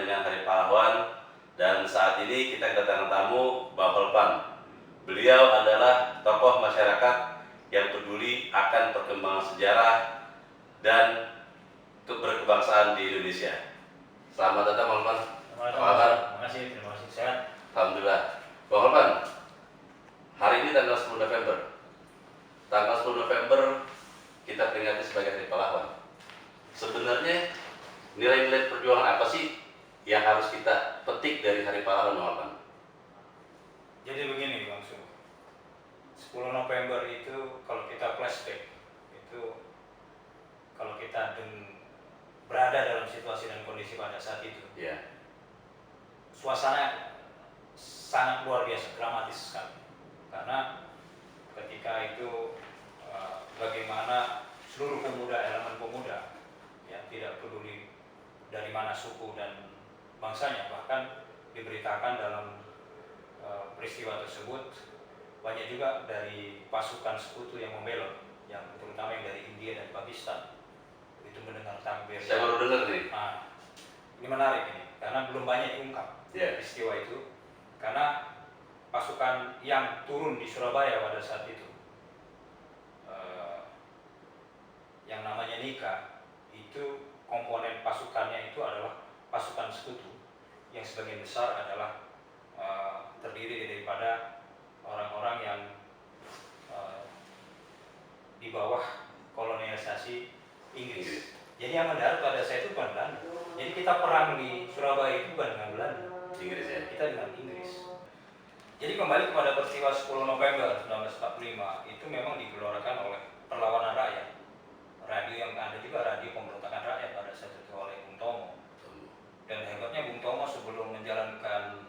bertepatan dengan Hari Pahlawan, dan saat ini kita kedatangan tamu Bang Holpan. Beliau adalah tokoh masyarakat yang peduli akan perkembangan sejarah dan keberkebangsaan di Indonesia. Selamat datang Bang Holpan. Apa kabar? Terima kasih, sehat. Alhamdulillah. Bang Holpan, hari ini tanggal 10 November. Tanggal 10 November kita peringati sebagai Hari Pahlawan. Sebenarnya nilai-nilai perjuangan apa sih yang harus kita petik dari Hari Pahlawan, Bang Holpan? Jadi begini Bang Su, 10 November itu kalau kita flashback, itu kalau kita berada dalam situasi dan kondisi pada saat itu, suasana sangat luar biasa, dramatis sekali. Karena ketika itu bagaimana seluruh pemuda, elemen pemuda yang tidak peduli dari mana suku dan bangsanya, bahkan diberitakan dalam peristiwa tersebut banyak juga dari pasukan sekutu yang membelot, yang terutama yang dari India dan Pakistan itu mendengar takbir. Saya baru dengar nih. Nah, ini menarik ini karena belum banyak diungkap peristiwa itu, karena pasukan yang turun di Surabaya pada saat itu yang namanya Nika, itu komponen pasukannya itu adalah pasukan sekutu yang sebagian besar adalah terdiri daripada orang-orang yang di bawah kolonialisasi Inggris. Jadi yang mendarat pada saya itu bukan Belanda. Jadi kita perang di Surabaya itu bukan dengan Belanda, Inggris ya? Kita dengan Inggris. Jadi kembali kepada peristiwa 10 November 1945 itu memang digelorkan oleh perlawanan rakyat. Radio yang ada juga radio pemberontakan rakyat pada saat itu oleh Bung Tomo. Dan hebatnya Bung Tomo sebelum menjalankan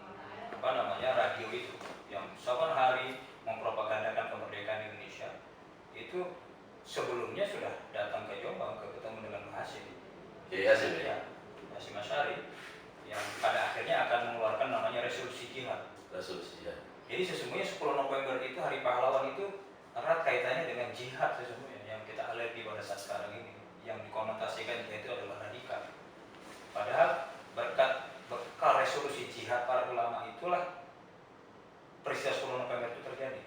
radio itu yang saban hari mempropagandakan kemerdekaan Indonesia, itu sebelumnya sudah datang ke Jombang ketemu dengan Hasyim. Hasyim Asy'ari yang pada akhirnya akan mengeluarkan namanya resolusi jihad. Jadi sesungguhnya 10 November itu Hari Pahlawan itu erat kaitannya dengan jihad sesungguhnya yang kita alergi pada saat sekarang ini, yang dikonotasikan jihad itu adalah radikal. Padahal berkat bekal resolusi jihad para ulama itulah peristiwa 10 November itu terjadi.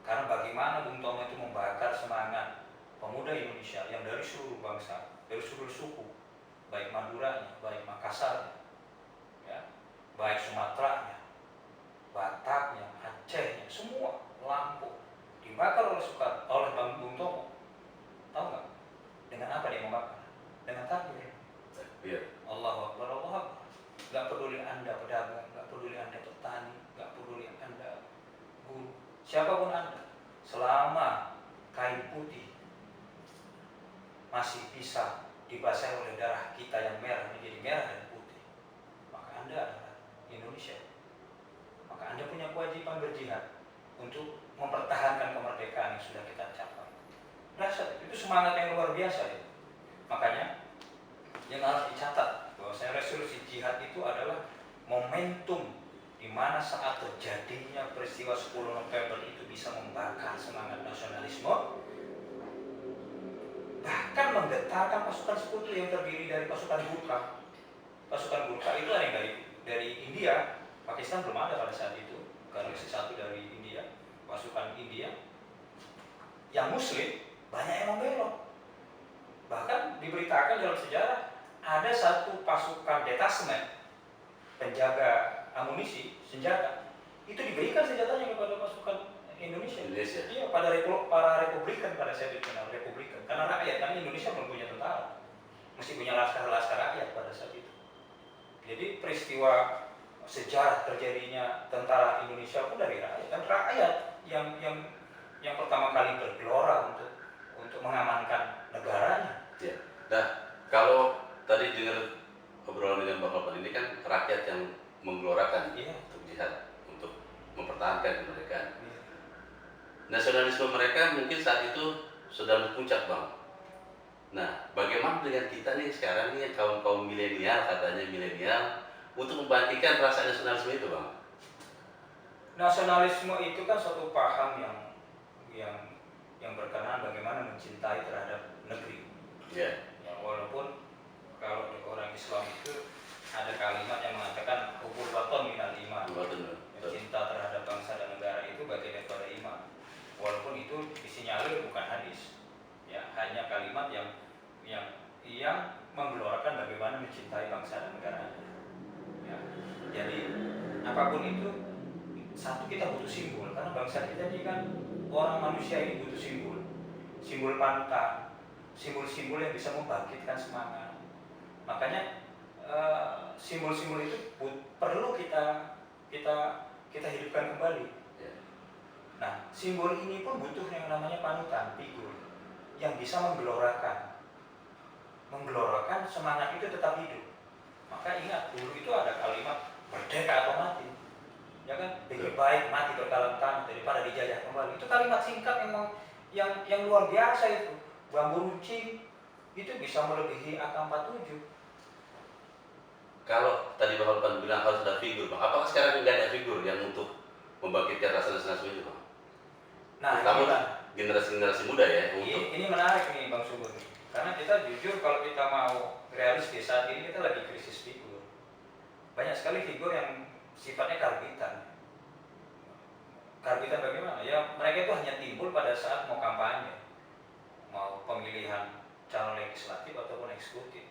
Karena bagaimana Bung Tomo itu membakar semangat pemuda Indonesia yang dari seluruh bangsa, dari seluruh suku, baik Maduranya, baik Makassarnya, baik Sumateranya, Bataknya, Acehnya, semua Lampung dibakar oleh Bung Tomo. Tahu nggak? Dengan apa dia membakar? Dengan takbir. Allahu Akbar, Allahu Akbar. Gak peduli Anda pedagang, gak peduli Anda petani, gak peduli Anda guru, siapapun Anda, selama kain putih masih bisa dibasahi oleh darah kita yang merah menjadi merah dan putih, maka Anda adalah Indonesia. Maka Anda punya kewajiban berjihad untuk mempertahankan kemerdekaan yang sudah kita capai. Dahsyat, itu semangat yang luar biasa itu. Makanya yang harus dicatat bahwa resolusi jihad itu adalah momentum di mana saat terjadinya peristiwa 10 November itu bisa membakar semangat nasionalisme, bahkan menggetarkan pasukan sekutu yang terdiri dari pasukan Gurkha. Pasukan Gurkha itu ada yang dari India, Pakistan belum ada pada saat itu, karena satu dari India, pasukan India yang Muslim banyak yang membelot. Bahkan diberitakan dalam sejarah ada satu pasukan detasmen penjaga amunisi senjata itu diberikan senjatanya kepada pasukan Indonesia. Iya, para Republikan pada saat itu, Republikan. Karena rakyat, karena Indonesia belum punya tentara, mesti punya laskar rakyat pada saat itu. Jadi peristiwa sejarah terjadinya tentara Indonesia pun dari rakyat, dan rakyat yang pertama kali bergelora untuk mengamankan negaranya. Nah, kalau tadi dengar obrolan dengan Bang Holpan ini kan rakyat yang menggelorakan untuk jihad, untuk mempertahankan kemerdekaan. Nasionalisme mereka mungkin saat itu sedang puncak, Bang. Nah, bagaimana dengan kita nih sekarang nih kaum milenial, katanya milenial, untuk membangkitkan rasa nasionalisme itu, Bang? Nasionalisme itu kan suatu paham yang berkenaan bagaimana mencintai terhadap negeri. Ya, walaupun kalau orang Islam itu ada kalimat apapun itu, satu kita butuh simbol, karena bangsa kita ini kan orang manusia ini butuh simbol, simbol panutan, simbol-simbol yang bisa membangkitkan semangat. Makanya simbol-simbol itu perlu kita hidupkan kembali. Nah, simbol ini pun butuh yang namanya panutan, figur yang bisa menggelorakan semangat itu tetap hidup. Maka ingat, dulu itu ada kalimat merdeka atau mati, ya kan? Lebih baik mati berkalang-kalang daripada dijajah kembali. Itu kalimat singkat yang luar biasa itu. Bambu runcing itu bisa melebihi AK-47. Kalau tadi Bapak Lukman bilang harus ada figur, Bang. Apakah sekarang nggak ada figur yang untuk membangkitkan rasa nasionalisme itu, Bang? Nah, kamu generasi muda ya untuk ini menarik nih Bang Subur. Karena kita jujur, kalau kita mau realistis, saat ini kita lagi krisis figur. Banyak sekali figur yang sifatnya karbitan. Karbitan bagaimana? Ya mereka itu hanya timbul pada saat mau kampanye, mau pemilihan calon legislatif ataupun eksekutif.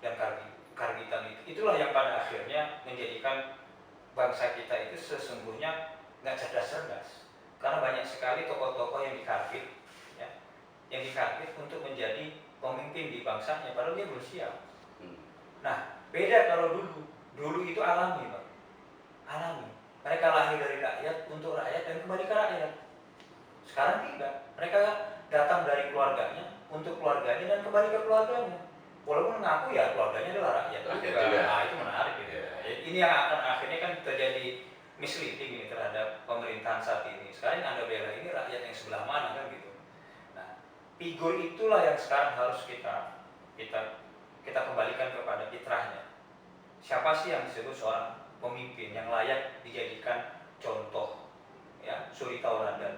Dan karbitan itulah yang pada akhirnya menjadikan bangsa kita itu sesungguhnya nggak cerdas-cerdas. Karena banyak sekali tokoh-tokoh yang dikarbit, ya, yang dikarbit untuk menjadi pemimpin di bangsanya, padahal dia belum siap. Nah, beda kalau dulu itu alami, Pak. Alami. Mereka lahir dari rakyat, untuk rakyat, dan kembali ke rakyat. Sekarang tidak. Mereka datang dari keluarganya, untuk keluarganya, dan kembali ke keluarganya. Walaupun mengaku ya keluarganya adalah rakyat juga. Nah, itu menarik gitu. Ini yang akan akhirnya kan terjadi misleading ini terhadap pemerintahan saat ini. Sekarang yang Anda bela ini rakyat yang sebelah mana kan gitu. Nah, figur itulah yang sekarang harus kita kembalikan kepada fitrahnya. Siapa sih yang disebut seorang pemimpin yang layak dijadikan contoh, ya, suri tauladan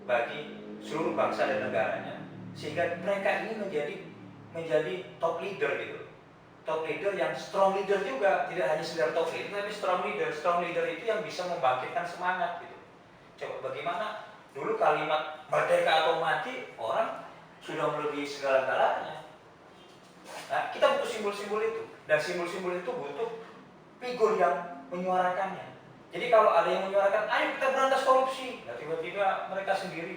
bagi seluruh bangsa dan negaranya, sehingga mereka ini menjadi top leader gitu. Top leader yang strong leader juga, tidak hanya sekedar top leader tapi strong leader. Strong leader itu yang bisa membangkitkan semangat gitu. Coba bagaimana dulu kalimat merdeka atau mati, orang sudah melebihi segala-galanya. Nah, kita butuh simbol-simbol itu, dan simbol-simbol itu butuh figur yang menyuarakannya. Jadi kalau ada yang menyuarakan, ayo kita berantas korupsi, nah tiba-tiba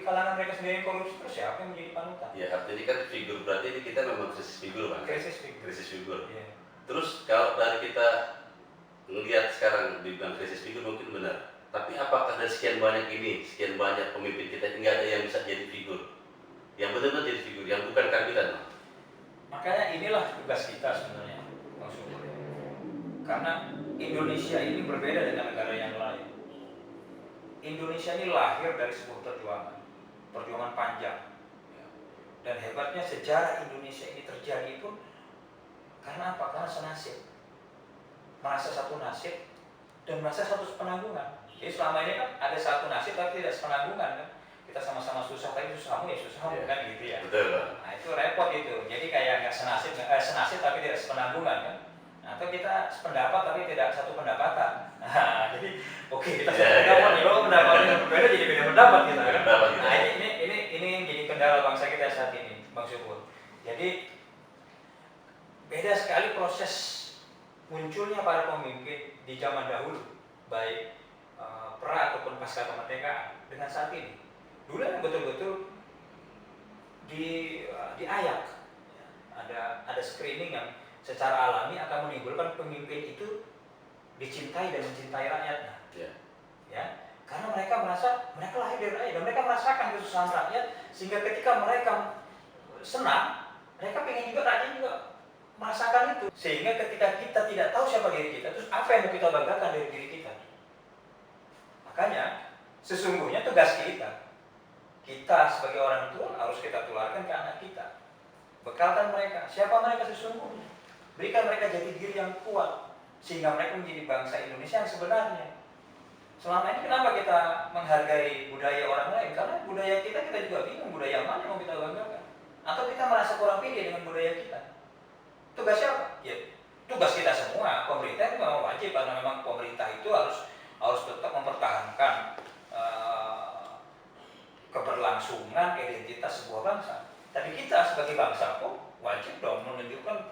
kalangan mereka sendiri korupsi, terus siapa yang menjadi panutan? Ya, artinya kan figur, berarti ini kita memang krisis figur, Bang. Krisis figur. Yeah. Terus kalau dari kita melihat sekarang dibilang krisis figur mungkin benar. Tapi apakah dari sekian banyak pemimpin kita nggak ada yang bisa jadi figur? Yang benar-benar jadi figur, yang bukan karbitan, Bang? Makanya inilah tugas kita sebenarnya, maksudnya. Karena Indonesia ini berbeda dengan negara yang lain. Indonesia ini lahir dari sebuah perjuangan panjang. Dan hebatnya sejarah Indonesia ini terjadi pun karena apa? Karena senasib. Merasa satu nasib dan merasa satu penanggungan. Jadi selama ini kan ada satu nasib tapi tidak sepenanggungan kan. Kita sama-sama susah, tapi susahmu ya susahmu, kan gitu ya. Betul. Nah itu repot itu. Jadi kayak nggak senasib tapi tidak sepenanggungan kan. Atau kita sependapat tapi tidak satu pendapatan. Nah, jadi kita satu pendapat, kalau pendapatnya berbeda jadi beda pendapat kita kan. Nah ini yang jadi kendala bangsa kita saat ini, Bang Syukur. Jadi beda sekali proses munculnya para pemimpin di zaman dahulu, baik pra ataupun pasca kemerdekaan dengan saat ini. Dulu yang betul-betul diayak, ada screening yang secara alami akan menimbulkan pemimpin itu dicintai dan mencintai rakyatnya. Ya, karena mereka merasa mereka lahir dari rakyat dan mereka merasakan kesusahan rakyat, sehingga ketika mereka senang, mereka pengen juga rakyat juga merasakan itu. Sehingga ketika kita tidak tahu siapa diri kita, terus apa yang mau kita banggakan dari diri kita? Makanya sesungguhnya tugas kita sebagai orang tua harus kita tularkan ke anak kita. Bekalkan mereka, siapa mereka sesungguhnya. Berikan mereka jati diri yang kuat, sehingga mereka menjadi bangsa Indonesia yang sebenarnya. Selama ini kenapa kita menghargai budaya orang lain? Karena budaya kita juga bingung budaya mana yang mau kita banggakan. Atau kita merasa kurang pede dengan budaya kita. Tugas siapa? Ya, tugas kita semua. Pemerintah itu memang wajib, karena memang pemerintah itu harus tetap mempertahankan keberlangsungan identitas sebuah bangsa. Tapi kita sebagai bangsa pun wajib dong menunjukkan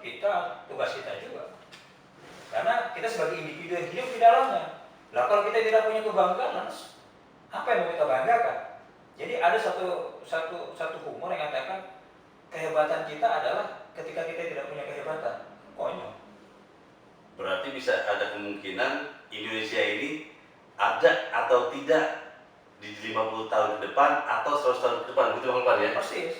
tugas kita juga. Karena kita sebagai individu yang hidup di dalamnya. Lah kalau kita tidak punya kebanggaan, apa yang mau kita banggakan? Jadi ada satu humor yang mengatakan kehebatan kita adalah ketika kita tidak punya kehebatan. Konyol. Berarti bisa ada kemungkinan Indonesia ini ada atau tidak di 50 tahun ke depan atau 100 tahun ke depan, gitu Bang Alpan ya? Persis.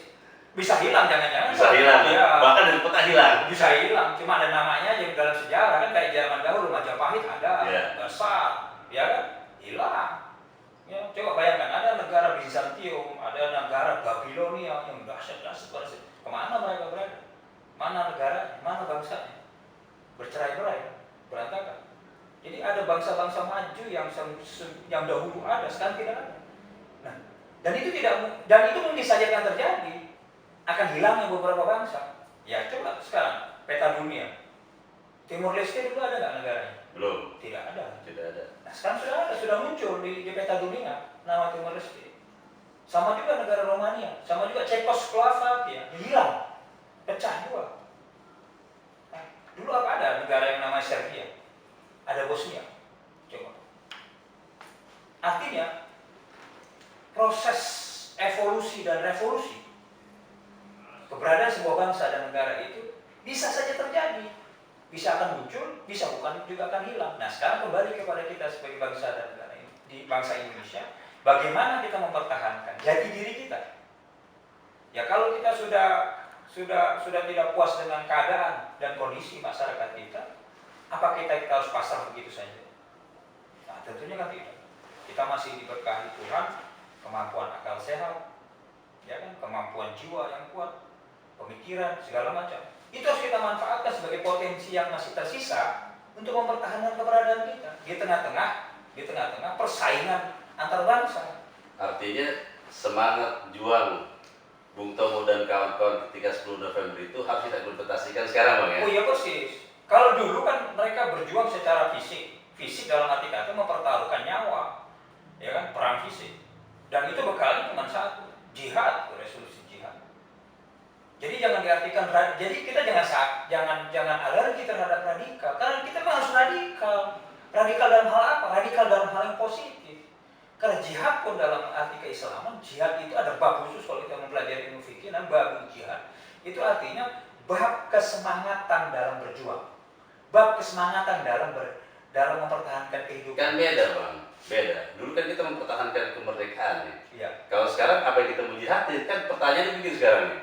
Bisa hilang jangan-jangan. Bisa hilang, ya. Bahkan dari peta hilang. Bisa hilang, cuma ada namanya aja dalam sejarah kan, kayak zaman dahulu Majapahit ada, besar, ya kan, hilang. Ya, coba bayangkan ada negara Bizantium, ada negara Babilonia yang dahsyat-dahsyat. Kemana mereka berada? Mana negara? Mana bangsanya? Bercerai-berai, berantakan. Jadi ada bangsa-bangsa maju yang dahulu ada, sekarang tidak ada. Nah, dan itu mungkin saja akan terjadi, akan hilangnya beberapa bangsa. Ya coba sekarang peta dunia. Timur Leste dulu ada nggak negaranya? Belum. Tidak ada. Tidak ada. Nah, sekarang sudah muncul di peta dunia nama Timor Leste. Sama juga negara Romania, sama juga Cekoslovakia, hilang, pecah dua. Nah, dulu apa ada negara yang namanya Serbia? Ada Bosnia. Coba. Artinya proses evolusi dan revolusi keberadaan sebuah bangsa dan negara itu bisa saja terjadi. Bisa akan muncul, bisa bukan juga akan hilang. Nah, sekarang kembali kepada kita sebagai bangsa dan negara ini, di bangsa Indonesia, bagaimana kita mempertahankan jati diri kita. Ya kalau kita sudah tidak puas dengan keadaan dan kondisi masyarakat kita, apa kita harus pasrah begitu saja? Nah, tentunya kan tidak. Kita masih diberkahi Tuhan, kemampuan akal sehat, ya kan, kemampuan jiwa yang kuat, pemikiran segala macam. Itu harus kita manfaatkan sebagai potensi yang masih tersisa untuk mempertahankan keberadaan kita di tengah-tengah persaingan antar bangsa. Artinya semangat juang Bung Tomo dan kawan-kawan ketika 10 November itu harus kita implementasikan sekarang Bang ya? Oh iya persis. Kalau dulu kan mereka berjuang secara fisik dalam arti kata mempertaruhkan nyawa, ya kan, perang fisik. Dan itu bekalnya cuma satu, jihad, resolusi jihad. Jadi jangan diartikan, jadi kita jangan alergi terhadap radikal, karena kita memang harus radikal. Radikal dalam hal apa? Radikal dalam hal yang positif. Karena jihad pun dalam arti keislaman, jihad itu ada bab khusus kalau kita mempelajari ilmu fikih, dan bab jihad itu artinya bab kesemangatan dalam berjuang, bab kesemangatan dalam mempertahankan kehidupan. Kan beda Bang, beda. Dulu kan kita mempertahankan kemerdekaan nih. Iya. Kalau sekarang apa yang kita mau jihadin? Kan pertanyaannya begitu sekarang nih.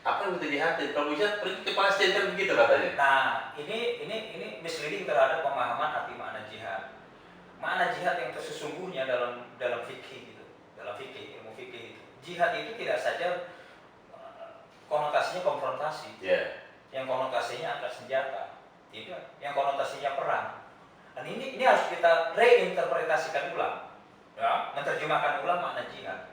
Apa yang kita jihadin? Kalau jihad pergi ke Palestina kan begitu katanya. Nah, ini misleading terhadap pemahaman arti makna jihad. Makna jihad yang sesungguhnya dalam fikih gitu, dalam fikih, ilmu fikih itu. Jihad itu tidak saja konotasinya konfrontasi. Yeah. Yang konotasinya angkat senjata. Tidak, yang konotasinya perang. Dan ini harus kita reinterpretasikan ulang. Ya, menerjemahkan ulang makna jihad.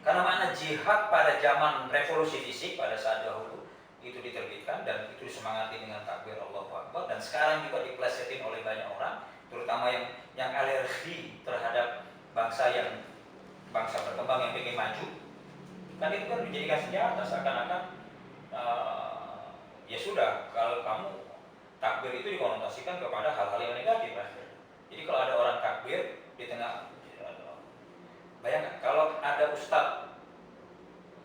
Karena makna jihad pada zaman revolusi fisik pada saat dahulu itu diterbitkan dan itu disemangati dengan takbir Allahu Akbar, dan sekarang juga diplesetin oleh banyak orang, terutama yang alergi terhadap bangsa berkembang yang ingin maju. Kan itu kan dijadikan senjata seakan-akan ya sudah, kalau kamu takbir itu dikonotasikan kepada hal-hal yang negatif. Jadi kalau ada orang takbir di tengah, bayangkan kalau ada ustadz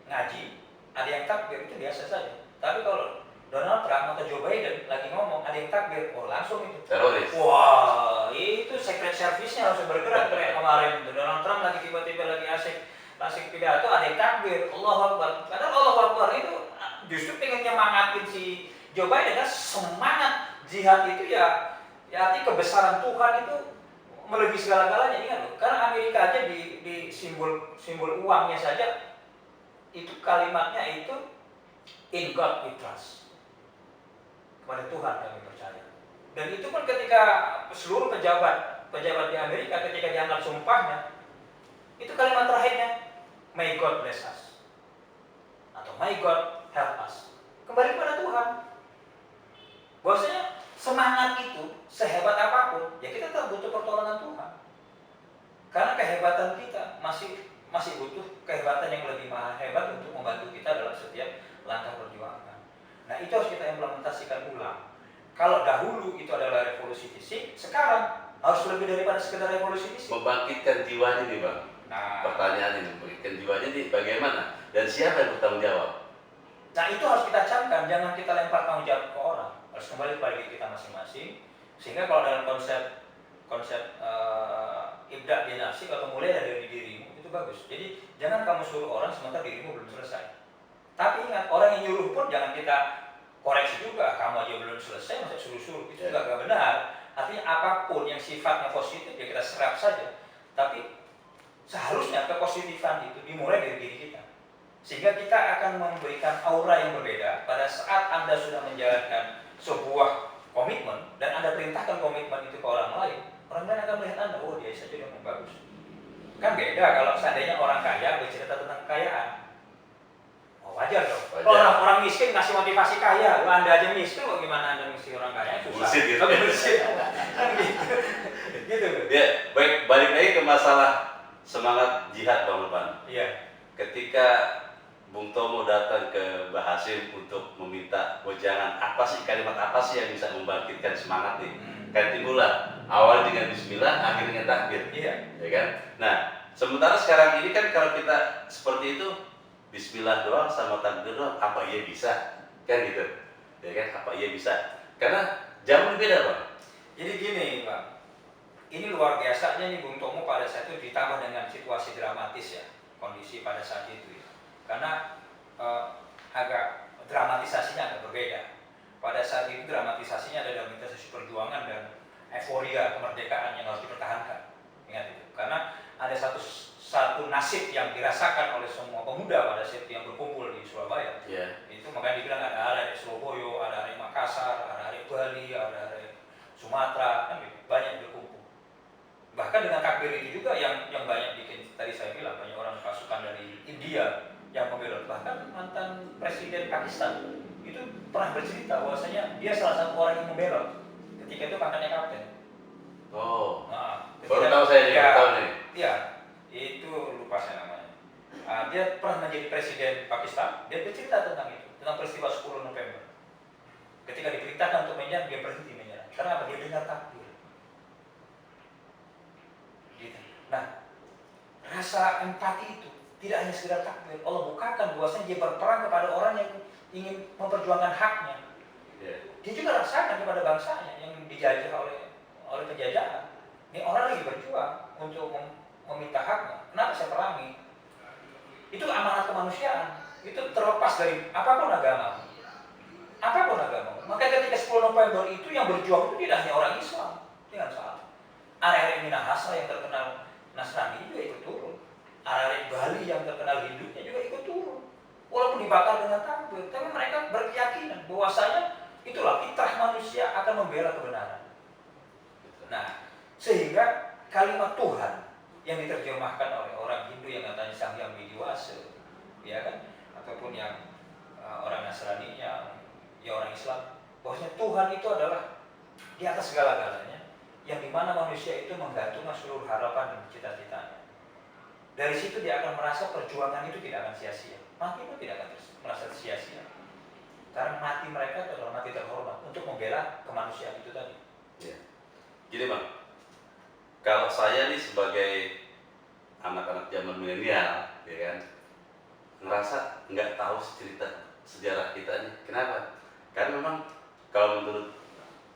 ngaji, ada yang takbir itu biasa saja. Tapi kalau Donald Trump atau Joe Biden lagi ngomong, ada yang takbir, oh langsung itu teroris. Wah, itu secret service-nya harus bergerak. Kayak kemarin Donald Trump lagi tiba-tiba lagi asik pidato, ada yang takbir, Allahu Akbar. Padahal Allahu Akbar itu justru pengen nyemangatin si Joe Biden kan, semangat jihad itu ya arti kebesaran Tuhan itu melebihi segala-galanya. Ingat loh, karena Amerika aja di simbol uangnya saja itu kalimatnya itu in God we trust, kepada Tuhan kami percaya. Dan itu pun ketika seluruh pejabat di Amerika ketika diangkat sumpahnya, itu kalimat terakhirnya may God bless us atau may God help us, kembali kepada Tuhan. Bahwasanya semangat itu sehebat apapun ya kita tetap butuh pertolongan Tuhan, karena kehebatan kita masih butuh kehebatan yang lebih hebat untuk membantu kita dalam setiap langkah perjuangan. Nah, itu harus kita implementasikan ulang. Kalau dahulu itu adalah revolusi fisik, sekarang Harus lebih daripada sekedar revolusi fisik. Membangkitkan jiwanya nih Bang. Nah, pertanyaan ini, membangkitkan jiwanya nih bagaimana? Dan siapa yang bertanggung jawab? Nah itu harus kita camkan, jangan kita lempar tanggung jawab ke orang. Harus kembali kepada diri kita masing-masing. Sehingga kalau dalam konsep ibda' binafsik atau mulai dari dirimu itu bagus. Jadi jangan kamu suruh orang sementara dirimu belum selesai. Tapi ingat, orang yang nyuruh pun jangan kita koreksi juga. Kamu aja belum selesai, masa suruh-suruh, itu juga gak benar. Artinya apapun yang sifatnya positif ya kita serap saja. Tapi seharusnya kepositifan itu dimulai dari diri kita. Sehingga kita akan memberikan aura yang berbeda pada saat Anda sudah menjalankan sebuah komitmen dan Anda perintahkan komitmen itu ke orang lain akan melihat Anda, oh dia saja yang bagus. Kan beda kalau seandainya orang kaya bercerita tentang kekayaan. Oh wajar dong. Kalau orang miskin kasih motivasi kaya, kalau Anda aja miskin, kok gimana Anda mesti orang kaya? Susah. Bullshit gitu. Kan gitu. Gitu. Ya, baik, balik lagi ke masalah semangat jihad Bang Lepan. Iya. Ketika Bung Tomo datang ke Mbah Hasyim untuk meminta wejangan, kalimat apa sih yang bisa membangkitkan semangat nih? Kan timbullah awal dengan bismillah, akhir dengan takbir. Iya. Ya kan? Nah, sementara sekarang ini kan kalau kita seperti itu bismillah doang sama takbir doang, apa iya bisa? Kan gitu. Ya kan? Apa iya bisa? Karena zaman beda, Bang. Jadi gini, Bang. Ini luar biasanya nih Bung Tomo pada saat itu ditambah dengan situasi dramatis ya, kondisi pada saat itu ya. Karena agak dramatisasinya agak berbeda. Pada saat itu dramatisasinya ada dramatisasi perjuangan dan euforia kemerdekaan yang harus dipertahankan. Ingat itu. Karena ada satu nasib yang dirasakan oleh semua pemuda pada saat itu yang berkumpul di Surabaya. Yeah. Itu makanya dibilang ada arek Surabaya, ada arek Makassar, ada arek Bali, ada arek Sumatera, kan gitu. Banyak berkumpul. Bahkan dengan takbir itu juga yang banyak bikin, tadi saya bilang banyak orang pasukan dari India yang membelot. Bahkan mantan presiden Pakistan itu pernah bercerita bahwasanya dia salah satu orang yang membelot ketika itu pangkatnya kapten. Oh. Nah, baru tahu saya ya, tahu nih. Iya, itu lupa saya namanya. Dia pernah menjadi presiden Pakistan. Dia bercerita tentang itu, tentang peristiwa 10 November. Ketika diperintahkan untuk menyerang, dia berhenti menyerang. Karena apa? Dia dengar takbir. Gitu. Nah, rasa empati itu tidak hanya sekedar takbir. Allah bukakan bahwasanya dia berperang kepada orang yang ingin memperjuangkan haknya. Dia juga rasakan kepada bangsanya yang dijajah oleh penjajahan. Ini orang lagi berjuang untuk meminta haknya. Kenapa saya perangi? Itu amanat kemanusiaan. Itu terlepas dari apapun agama. Apapun agama. Maka ketika 10 November itu yang berjuang itu tidak hanya orang Islam. Jangan salah. Area Minahasa yang terkenal Nasrani juga ikut turun. Area Bali yang terkenal Hindunya juga ikut turun. Walaupun dibakar dengan takbir, tapi mereka berkeyakinan bahwasanya itulah fitrah manusia akan membela kebenaran. Nah, sehingga kalimat Tuhan yang diterjemahkan oleh orang Hindu yang katanya Sangyam Widiwasa, ya kan, ataupun yang orang Nasrani ya orang Islam, bahwasanya Tuhan itu adalah di atas segala-galanya, yang dimana manusia itu menggantungkan seluruh harapan dan cita-citanya. Dari situ dia akan merasa perjuangan itu tidak akan sia-sia, mati pun tidak akan merasa sia-sia, karena mati mereka adalah mati terhormat untuk membela kemanusiaan itu tadi. Ya. Gini Bang, kalau saya nih sebagai anak-anak zaman milenial, ya kan, ngerasa nggak tahu cerita sejarah kita nih. Kenapa? Karena memang kalau menurut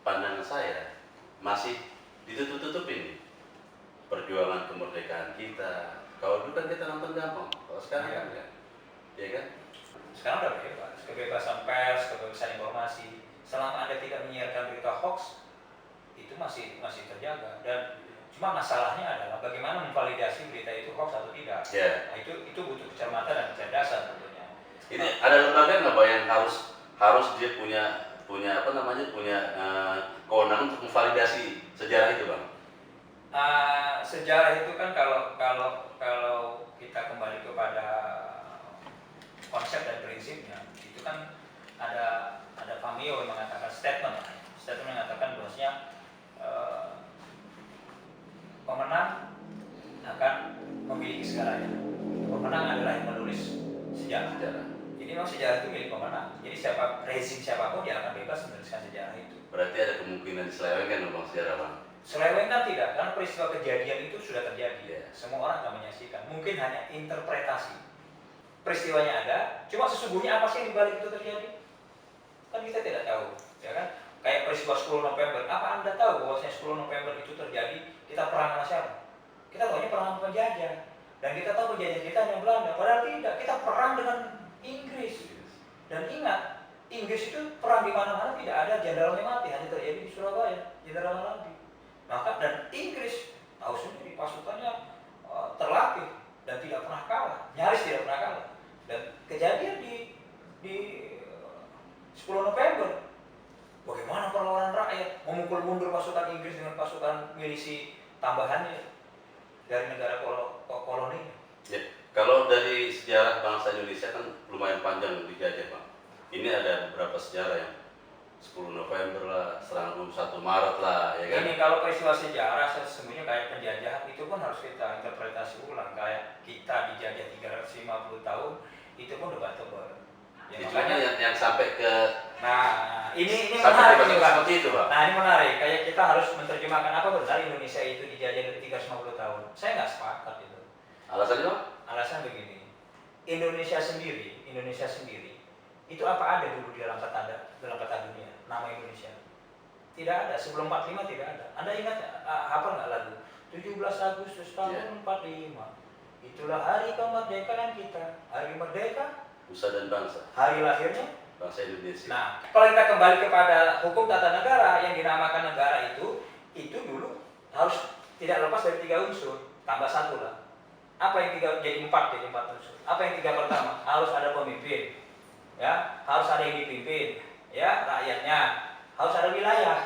pandangan saya masih ditutup-tutupin nih perjuangan kemerdekaan kita. Kalau dulu kan kita nonton gampang, kalau sekarang kan enggak, ya kan? Sekarang udah bebas, kebebasan pers, kebebasan informasi. Selama Anda tidak menyiarkan berita hoax, itu masih terjaga. Dan cuma masalahnya adalah bagaimana memvalidasi berita itu hoax atau tidak. Yeah. Nah, itu butuh kecermatan dan kecerdasan tentunya. Ini ada lembaga nggak Pak yang harus dia punya kewenangan untuk memvalidasi sejarah itu Bang? Sejarah itu kan kalau kita kembali kepada konsep dan prinsipnya, itu kan ada Famio yang mengatakan statement mengatakan bahwasanya pemenang akan memiliki segalanya. Pemenang adalah yang menulis sejarah. Jadi memang sejarah itu milik pemenang. Jadi rezim siapapun dia akan bebas menuliskan sejarah itu. Berarti ada kemungkinan diselewengkan diselewengkan Bang sejarah Bang. Selewengkan tidak, karena peristiwa kejadian itu sudah terjadi. Yeah. Semua orang akan menyaksikan. Mungkin hanya interpretasi. Peristiwanya ada, cuma sesungguhnya apa sih yang dibalik itu terjadi? Kan kita tidak tahu, ya kan? Kayak peristiwa 10 November, apa Anda tahu bahwasanya 10 November itu terjadi, kita perang sama siapa? Kita tahunya perang sama penjajah. Dan kita tahu penjajah kita hanya Belanda, padahal tidak, kita perang dengan Inggris. Dan ingat, Inggris itu perang di mana-mana tidak ada jenderalnya mati, hanya terjadi di Surabaya, jenderal Malabi. Maka dan Inggris tahu sendiri pasukannya terlatih dan tidak pernah kalah, nyaris tidak pernah kalah. Dan kejadian di 10 November, bagaimana perlawanan rakyat memukul mundur pasukan Inggris dengan pasukan milisi tambahannya dari negara koloni. Ya, kalau dari sejarah bangsa Indonesia kan lumayan panjang dijajah Bang. Ini ada beberapa sejarah yang 10 November lah, serangan 1 Maret lah, ya kan? Ini kalau peristiwa sejarah sesungguhnya kayak penjajahan itu pun harus kita interpretasi ulang. Kayak kita dijajah 350 tahun, itu pun debatable. Ya, makanya yang sampai ke ini sampai menarik Pak. Seperti itu Pak. Nah ini menarik, kayak kita harus menerjemahkan apa benar Indonesia itu dijajah dari 350 tahun. Saya nggak sepakat itu. Alasannya Pak? Alasan begini, Indonesia sendiri itu apa ada dulu di dalam peta dunia nama Indonesia? Tidak ada, sebelum 45 tidak ada. Anda ingat apa nggak lagu 17 Agustus tahun 45, itulah hari kemerdekaan kita, hari merdeka Nusa dan bangsa, hari lahirnya bangsa Indonesia. Nah, kalau kita kembali kepada hukum tata negara yang dinamakan negara itu dulu harus tidak lepas dari 3 unsur, tambah 1 lah. Apa yang 3 jadi 4 unsur? Apa yang 3 pertama? Harus ada pemimpin, ya, harus ada yang dipimpin, ya, rakyatnya, harus ada wilayah,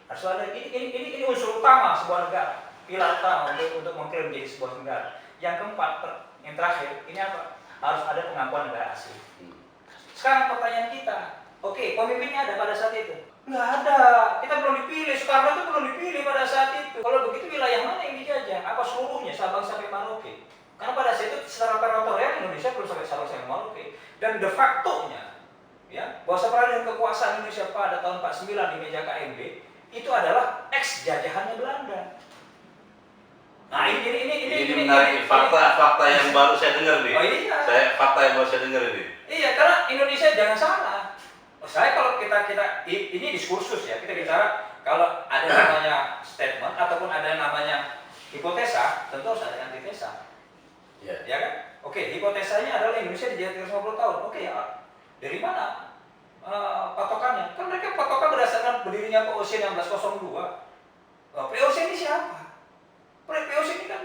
harus ada ini unsur utama sebuah negara, pilar utama untuk mengklaim menjadi sebuah negara. Yang keempat, yang terakhir, ini apa? Harus ada pengakuan negara asing. Sekarang pertanyaan kita, oke, pemimpinnya ada pada saat itu? Nggak ada, kita belum dipilih, Soekarno itu belum dipilih pada saat itu. Kalau begitu wilayah mana yang dijajah? Apa seluruhnya, Sabang sampai Merauke? Karena pada saat itu secara teritorial Indonesia belum sampai Sabang sampai Merauke. Dan de facto-nya, ya, bahwa peralihan kekuasaan Indonesia pada tahun 49 di meja KMB itu adalah ex-jajahannya Belanda. Nah ini menarik, fakta yang baru saya dengar nih. Oh iya. Fakta yang baru saya dengar ini. Iya, karena Indonesia jangan salah. Saya kalau kita ini diskursus ya, kita bicara kalau ada namanya statement ataupun ada namanya hipotesa, tentu harus ada antitesa. Yeah. Ya kan? Oke, hipotesanya adalah Indonesia dijajah 350 tahun. Oke, ya. Dari mana patokannya? Kan mereka patokan berdasarkan berdirinya POC 1602. POC ini siapa? POC ini kan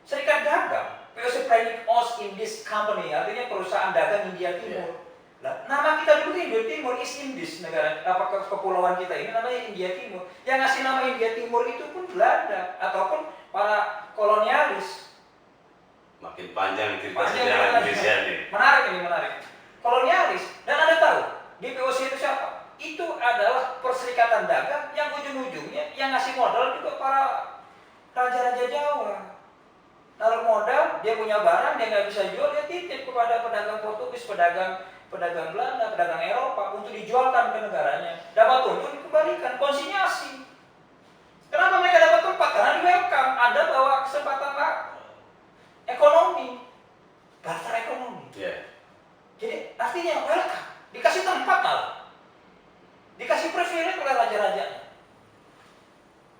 serikat dagang. POC Planning Ost Indies Company, artinya perusahaan dagang India Timur. Yeah. Nah, nama kita dulu India Timur, East Indies, negara kepulauan kita ini namanya India Timur. Yang ngasih nama India Timur itu pun Belanda ataupun para kolonialis. Makin panjang cerita sejarah Indonesia nih. Menarik. Kolonialis. Dan Anda tahu, di POC itu siapa? Itu adalah perserikatan dagang yang ujung-ujungnya yang ngasih modal juga para raja-raja Jawa. Naruh modal, dia punya barang, dia nggak bisa jual, dia titip kepada pedagang Portugis, pedagang Belanda, pedagang Eropa untuk dijualkan ke negaranya. Dapat untung dikembalikan, konsinyasi. Kenapa mereka dapat tempat? Karena di welcome, Anda bawa kesempatan ekonomi, barter ekonomi. Yeah. Jadi artinya welcome, dikasih tempat malah, dikasih privilege oleh raja-rajanya.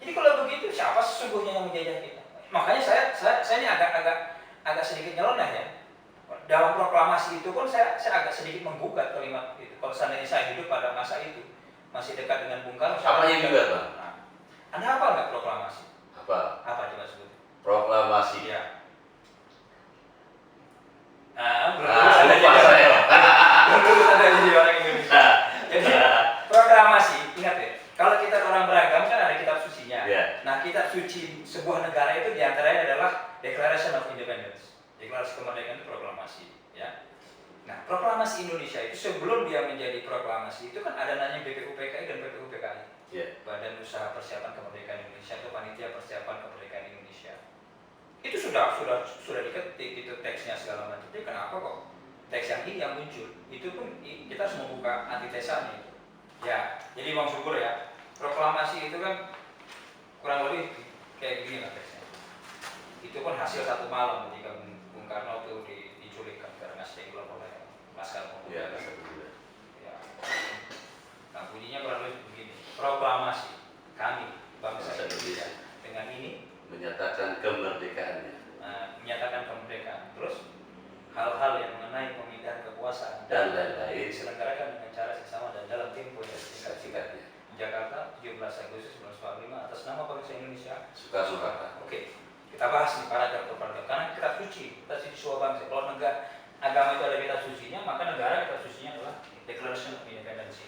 Jadi kalau begitu siapa sesungguhnya yang menjajah kita? Makanya saya ini agak sedikit nyeleneh ya. Dalam proklamasi itu pun saya agak sedikit menggugat kalimat itu. Kalau seandainya saya hidup pada masa itu, masih dekat dengan Bung Karno. Apa yang juga Bang? Nah, Anda hafal nggak proklamasi? Apa coba sebut? Proklamasi. Ya. Lupa saya. Belum ada jadi orang Indonesia. Jadi proklamasi, ingat ya. Kalau kita orang beragam kan ada kitab sucinya. Yeah. Nah, kitab suci sebuah negara itu diantaranya adalah Declaration of Independence. Deklarasi kemerdekaan itu proklamasi, ya. Nah, proklamasi Indonesia itu sebelum dia menjadi proklamasi itu kan ada namanya BPUPKI dan PPUPKI. Yeah. Badan Usaha Persiapan Kemerdekaan Indonesia atau Panitia Persiapan Kemerdekaan Indonesia. Itu sudah diketik itu teksnya segala macam. Jadi kenapa kok teks yang ini yang muncul? Itu pun kita harus membuka antitesanya itu. Ya, jadi Bang Syukur ya. proklamasi itu kan kurang lebih kayak gini lah teksnya. Itu pun hasil satu malam ketika Bung Karno itu diculikkan karena stengklok oleh Laskar Pemuda. Ya, Laskar Pemuda. Ya. Nah, bunyinya kurang lebih begini. Proklamasi kami bangsa Indonesia dengan ini menyatakan kemerdekaannya. Menyatakan kemerdekaan. Terus hal-hal yang mengenai pemindahan kekuasaan dan lain-lain diselenggarakan dengan cara seksama dan dalam tempo yang singkat-singkatnya. Jakarta, 17 Agustus 1945 atas nama bangsa Indonesia. Soekarno-Hatta. Oke, kita bahas nih paragraf per paragraf. Karena kitab suci sebuah bangsa. Kalau negara agama itu ada kitab sucinya, maka negara kitab sucinya adalah Declaration of Independence.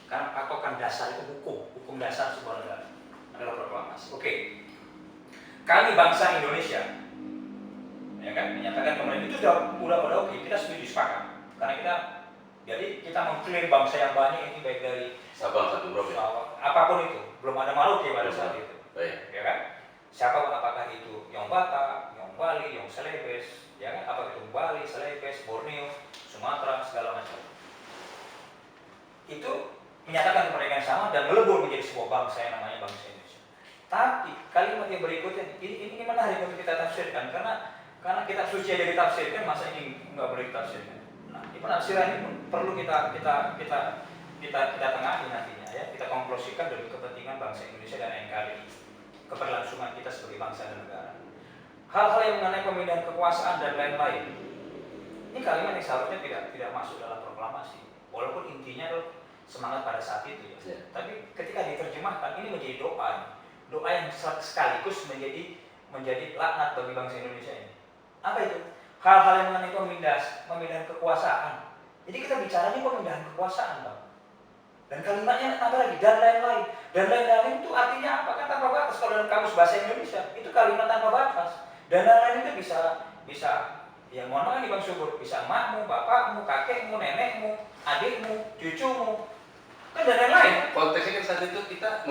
Karena patokan dasar itu hukum dasar sebuah negara adalah proklamasi. Oke, kami bangsa Indonesia, ya kan, menyatakan kemerdekaan itu udah oke, kita setuju sepakat. Karena kita mengklaim bangsa yang banyak ini baik dari Sabang sampai Merauke. Apapun itu, belum ada Maluku pada saat itu. Baik. Ya kan? Siapapun, apakah itu Yong Batak, Yong Bali, Yong Celebes, ya kan? Apakah itu Bali, Celebes, Borneo, Sumatera, segala macam. Itu menyatakan kemerdekaan sama dan melebur menjadi sebuah bangsa yang namanya bangsa Indonesia. Tapi kalimat yang berikutnya ini menarik untuk kita tafsirkan karena kitab suci aja ditafsirkan, masa ini nggak boleh ditafsirkan. Nah, ini penafsiran ini perlu kita tengahi nantinya ya. Kita konklusikan demi kepentingan bangsa Indonesia dan NKRI, keberlangsungan kita sebagai bangsa dan negara. Hal-hal yang mengenai pemindahan kekuasaan dan lain-lain. Ini kalimat yang seharusnya tidak masuk dalam proklamasi. Walaupun intinya adalah semangat pada saat itu ya. Yeah. Tapi ketika diterjemahkan ini menjadi doa yang sekaligus menjadi laknat bagi bangsa Indonesia ini. Apa itu? Hal-hal yang mengenai pemindahan kekuasaan. Jadi kita bicara ini pemindahan kekuasaan, Bang. Dan kalimatnya apa lagi? Dan lain-lain. Dan lain-lain itu artinya apa? Kan tanpa batas. Kalau dalam kamus bahasa Indonesia itu kalimat tanpa batas. Dan lain-lain itu bisa ya mohon maaf nih Bang Subur, bisa emakmu, bapakmu, kakekmu, nenekmu, adikmu, cucumu. Kan dan lain-lain. Konteksnya kan saat itu kita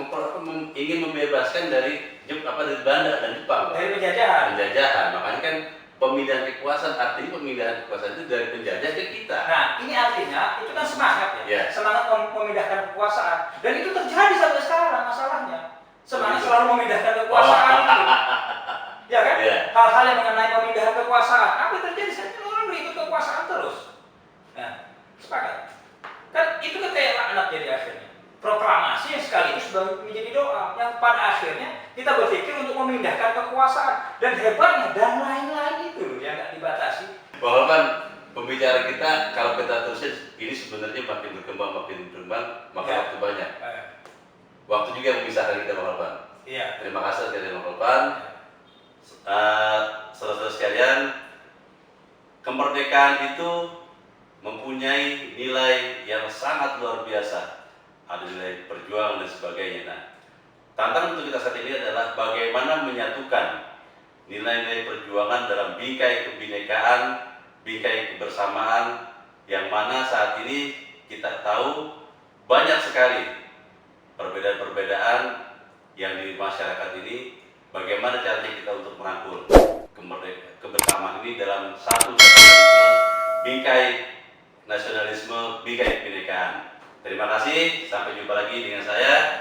ingin membebaskan dari Belanda dan Jepang. Dari penjajahan. Makanya kan pemindahan kekuasaan, artinya pemindahan kekuasaan itu dari penjajah ke kita. Nah, ini artinya itu kan semangat ya. Yeah. Semangat memindahkan kekuasaan. Dan itu terjadi sampai sekarang masalahnya. Semangat selalu memindahkan kekuasaan itu. Ya kan? Yeah. Hal-hal yang mengenai pemindahan kekuasaan. Apa yang terjadi? Saya orang berikut kekuasaan terus. Nah, sepakat. Kan itu kan kayak laknat jadi akhirnya. Proklamasi yang sekaligus menjadi doa yang pada akhirnya kita berpikir untuk memindahkan kekuasaan dan hebatnya dan lain-lain itu yang nggak dibatasi. Bahkan pembicara kita kalau kita terusin ini sebenarnya makin berkembang maka Ya. waktu banyak. Waktu juga yang memisahkan kita Bang Alpan. Iya. Terima kasih sekali Bang Alpan. Saudara-saudara sekalian, kemerdekaan itu mempunyai nilai yang sangat luar biasa. Ada nilai perjuangan dan sebagainya. Nah, tantangan untuk kita saat ini adalah bagaimana menyatukan nilai-nilai perjuangan dalam bingkai kebinekaan, bingkai kebersamaan, yang mana saat ini kita tahu banyak sekali perbedaan-perbedaan yang di masyarakat ini. Bagaimana caranya kita untuk merangkul kebersamaan ini dalam satu nasionalisme, bingkai nasionalisme, bingkai kebinekaan. Terima kasih, sampai jumpa lagi dengan saya